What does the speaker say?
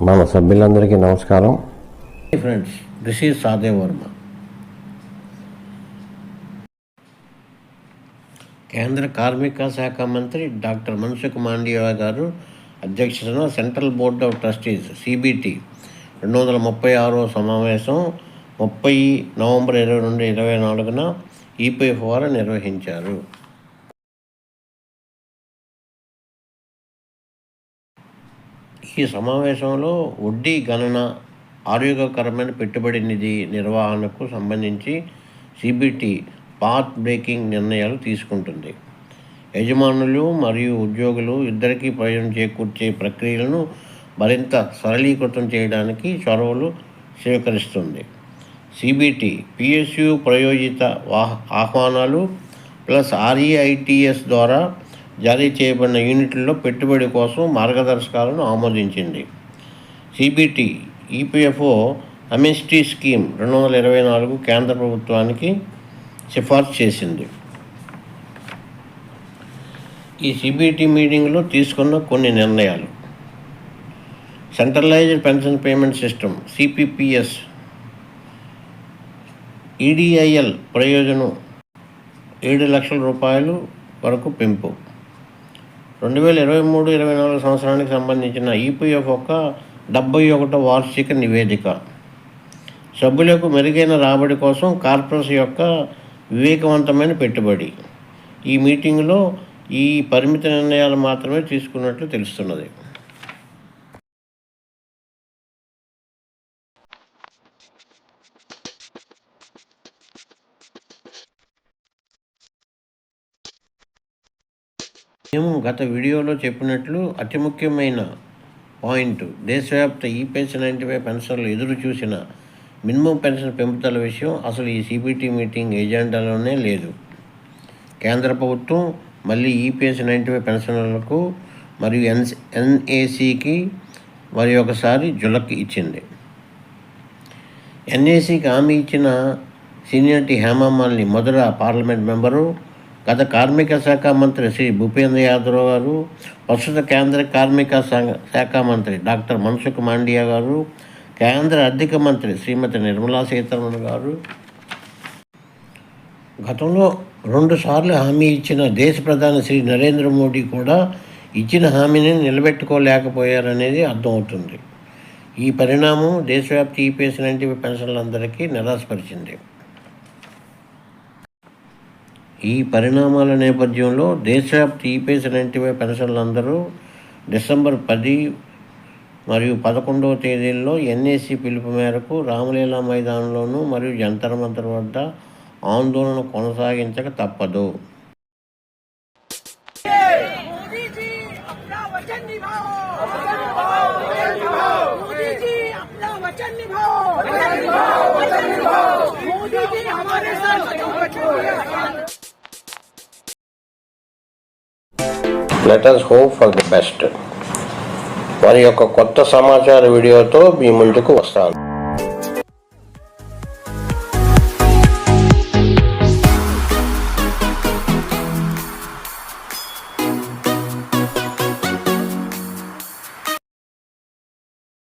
మన సభ్యులందరికీ నమస్కారం. Friends, this is Sadev Varma. కేంద్ర కార్మిక శాఖ మంత్రి డాక్టర్ మన్సుఖ్ మాండవీయ గారు అధ్యక్షతన central board of trustees CBT 236వ సమావేశం 30 నవంబర్ 2024 EPF ద్వారా నిర్వహించారు. ఈ సమావేశంలో వడ్డీ గణన, ఆరోగ్యకరమైన పెట్టుబడి నిధి నిర్వహణకు సంబంధించి CBT పాత్ బ్రేకింగ్ నిర్ణయాలు తీసుకుంటుంది. యజమానులు మరియు ఉద్యోగులు ఇద్దరికీ ప్రయోజనం చేకూర్చే ప్రక్రియలను మరింత సరళీకృతం చేయడానికి చొరవలు స్వీకరిస్తుంది. CBT PSU ప్రయోజిత ఆహ్వానాలు ప్లస్ REITs ద్వారా జారీ చేయబడిన యూనిట్లలో పెట్టుబడి కోసం మార్గదర్శకాలను ఆమోదించింది. CBT EPFO అమెస్టీ స్కీమ్ 2024 కేంద్ర ప్రభుత్వానికి సిఫార్సు చేసింది. ఈ CBT మీటింగ్లో తీసుకున్న కొన్ని నిర్ణయాలు: centralised pension payment system CPPS EDIL ప్రయోజనం 7 లక్షల రూపాయలు వరకు పెంపు. 2023-24 సంవత్సరానికి సంబంధించిన EPF యొక్క 71వ వార్షిక నివేదిక. సభ్యులకు మెరుగైన రాబడి కోసం కార్పొరేషన్ యొక్క వివేకవంతమైన పెట్టుబడి. ఈ మీటింగ్లో ఈ పరిమిత నిర్ణయాలు మాత్రమే తీసుకున్నట్లు తెలుస్తున్నది. మేము గత వీడియోలో చెప్పినట్లు అతి ముఖ్యమైన పాయింట్, దేశవ్యాప్త E-95 పెన్షన్లు ఎదురు చూసిన మినిమం పెన్షన్ పెంపుదల విషయం అసలు ఈ CBT మీటింగ్ ఎజెండాలోనే లేదు. కేంద్ర ప్రభుత్వం మళ్ళీ E-95 పెన్షన్లకు మరియు NACకి మరి ఒకసారి జులక్ ఇచ్చింది. NACకి హామీ ఇచ్చిన సీనియర్టీ హేమమాలిని మధుర పార్లమెంట్ మెంబరు, గత కార్మిక శాఖ మంత్రి శ్రీ భూపేంద్ర యాదవ్ గారు, ప్రస్తుత కేంద్ర కార్మిక శాఖ మంత్రి డాక్టర్ మన్సుఖ్ మాండవీయ గారు, కేంద్ర ఆర్థిక మంత్రి శ్రీమతి నిర్మలా సీతారామన్ గారు గతంలో 2 సార్లు హామీ ఇచ్చిన దేశ ప్రధాని శ్రీ నరేంద్ర మోడీ కూడా ఇచ్చిన హామీని నిలబెట్టుకోలేకపోయారనేది అర్థమవుతుంది. ఈ పరిణామం దేశవ్యాప్త E-95 పెన్షన్లందరికీ నిరాశపరిచింది. ఈ పరిణామాల నేపథ్యంలో దేశవ్యాప్త E-95 పెన్షన్లందరూ డిసెంబర్ 10 మరియు 11వ తేదీల్లో NAC పిలుపు మేరకు రామలీలా మైదానంలోనూ మరియు జంతర్ మంతర్ వద్ద ఆందోళన కొనసాగించక తప్పదు. Let us hope for the best. వారి యొక్క కొత్త సమాచార వీడియోతో మీ ముందుకు వస్తాను.